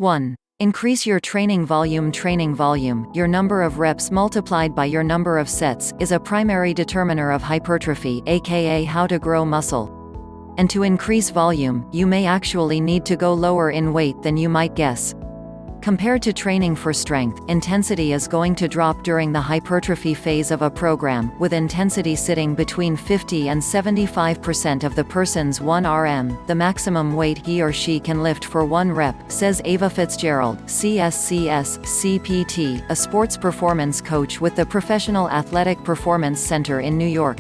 1. Increase your training volume. Training volume, your number of reps multiplied by your number of sets, is a primary determiner of hypertrophy, aka how to grow muscle. And to increase volume, you may actually need to go lower in weight than you might guess. Compared to training for strength, intensity is going to drop during the hypertrophy phase of a program, with intensity sitting between 50 and 75% of the person's 1 RM, the maximum weight he or she can lift for 1 rep, says Ava Fitzgerald, CSCS, CPT, a sports performance coach with the Professional Athletic Performance Center in New York.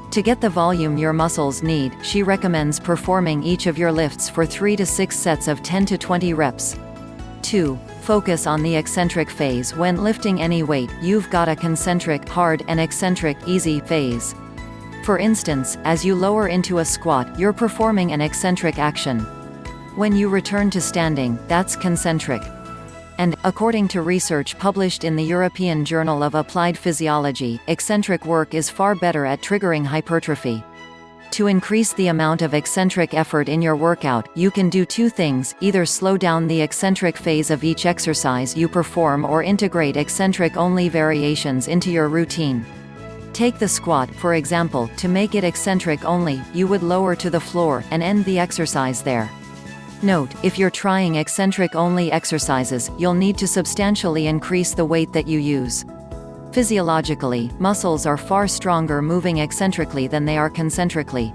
To get the volume your muscles need, she recommends performing each of your lifts for 3 to 6 sets of 10 to 20 reps. 2. Focus on the eccentric phase. When lifting any weight, you've got a concentric, hard, and eccentric, easy phase. For instance, as you lower into a squat, you're performing an eccentric action. When you return to standing, that's concentric. And, according to research published in the European Journal of Applied Physiology, eccentric work is far better at triggering hypertrophy. To increase the amount of eccentric effort in your workout, you can do 2 things: either slow down the eccentric phase of each exercise you perform or integrate eccentric-only variations into your routine. Take the squat, for example. To make it eccentric only, you would lower to the floor, and end the exercise there. Note, if you're trying eccentric-only exercises, you'll need to substantially increase the weight that you use. Physiologically, muscles are far stronger moving eccentrically than they are concentrically.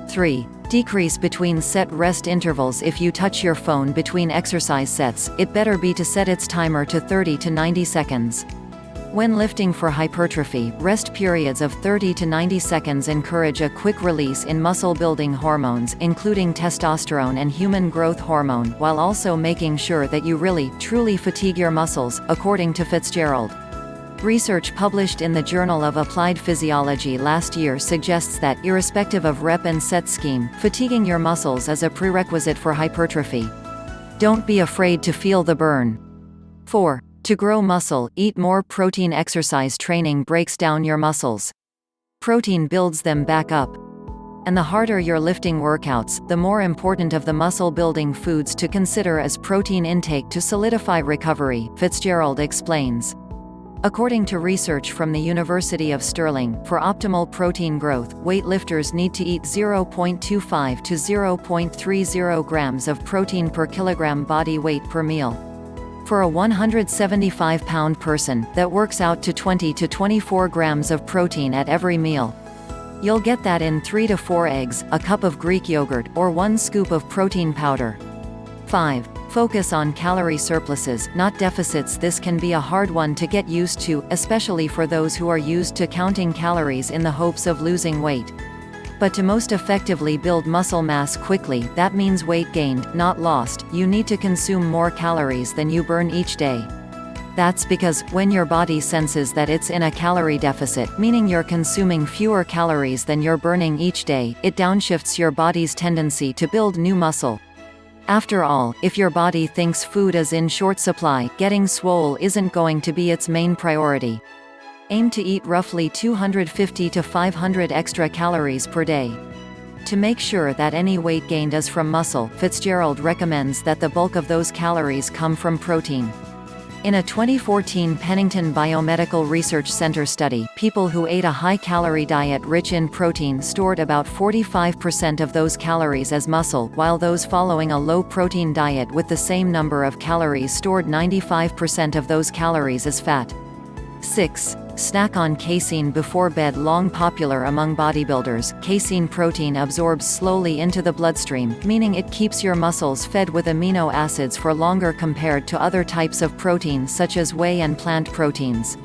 3. Decrease between set rest intervals. If you touch your phone between exercise sets, it better be to set its timer to 30 to 90 seconds. When lifting for hypertrophy, rest periods of 30 to 90 seconds encourage a quick release in muscle-building hormones, including testosterone and human growth hormone, while also making sure that you really, truly fatigue your muscles, according to Fitzgerald. Research published in the Journal of Applied Physiology last year suggests that, irrespective of rep and set scheme, fatiguing your muscles is a prerequisite for hypertrophy. Don't be afraid to feel the burn. 4. To grow muscle, eat more protein. Exercise training breaks down your muscles. Protein builds them back up. And the harder your lifting workouts, the more important of the muscle-building foods to consider is protein intake to solidify recovery, Fitzgerald explains. According to research from the University of Stirling, for optimal protein growth, weightlifters need to eat 0.25 to 0.30 grams of protein per kilogram body weight per meal. For a 175-pound person, that works out to 20 to 24 grams of protein at every meal. You'll get that in 3 to 4 eggs, a cup of Greek yogurt, or 1 scoop of protein powder. 5. Focus on calorie surpluses, not deficits. This can be a hard one to get used to, especially for those who are used to counting calories in the hopes of losing weight. But to most effectively build muscle mass quickly, that means weight gained, not lost. You need to consume more calories than you burn each day. That's because, when your body senses that it's in a calorie deficit, meaning you're consuming fewer calories than you're burning each day, it downshifts your body's tendency to build new muscle. After all, if your body thinks food is in short supply, getting swole isn't going to be its main priority. Aim to eat roughly 250 to 500 extra calories per day. To make sure that any weight gained is from muscle, Fitzgerald recommends that the bulk of those calories come from protein. In a 2014 Pennington Biomedical Research Center study, people who ate a high-calorie diet rich in protein stored about 45% of those calories as muscle, while those following a low-protein diet with the same number of calories stored 95% of those calories as fat. 6. Snack on casein before bed. Long popular among bodybuilders, casein protein absorbs slowly into the bloodstream, meaning it keeps your muscles fed with amino acids for longer compared to other types of protein such as whey and plant proteins.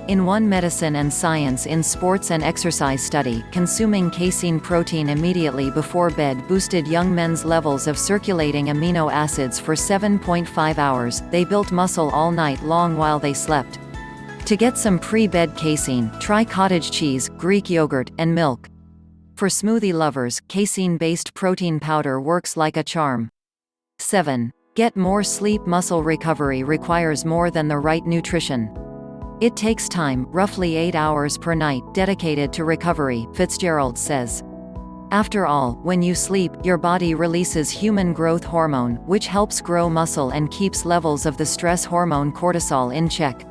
In one Medicine and Science in Sports and Exercise study, consuming casein protein immediately before bed boosted young men's levels of circulating amino acids for 7.5 hours. They built muscle all night long while they slept. To get some pre-bed casein, try cottage cheese, Greek yogurt, and milk. For smoothie lovers, casein-based protein powder works like a charm. 7. Get more sleep. Muscle recovery requires more than the right nutrition. It takes time, roughly 8 hours per night, dedicated to recovery, Fitzgerald says. After all, when you sleep, your body releases human growth hormone, which helps grow muscle and keeps levels of the stress hormone cortisol in check.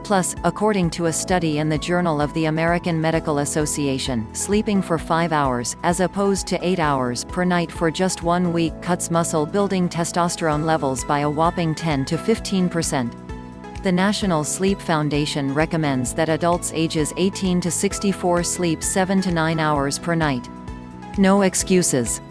Plus, according to a study in the Journal of the American Medical Association, sleeping for 5 hours, as opposed to 8 hours per night for just 1 week, cuts muscle-building testosterone levels by a whopping 10 to 15%. The National Sleep Foundation recommends that adults ages 18 to 64 sleep 7 to 9 hours per night. No excuses.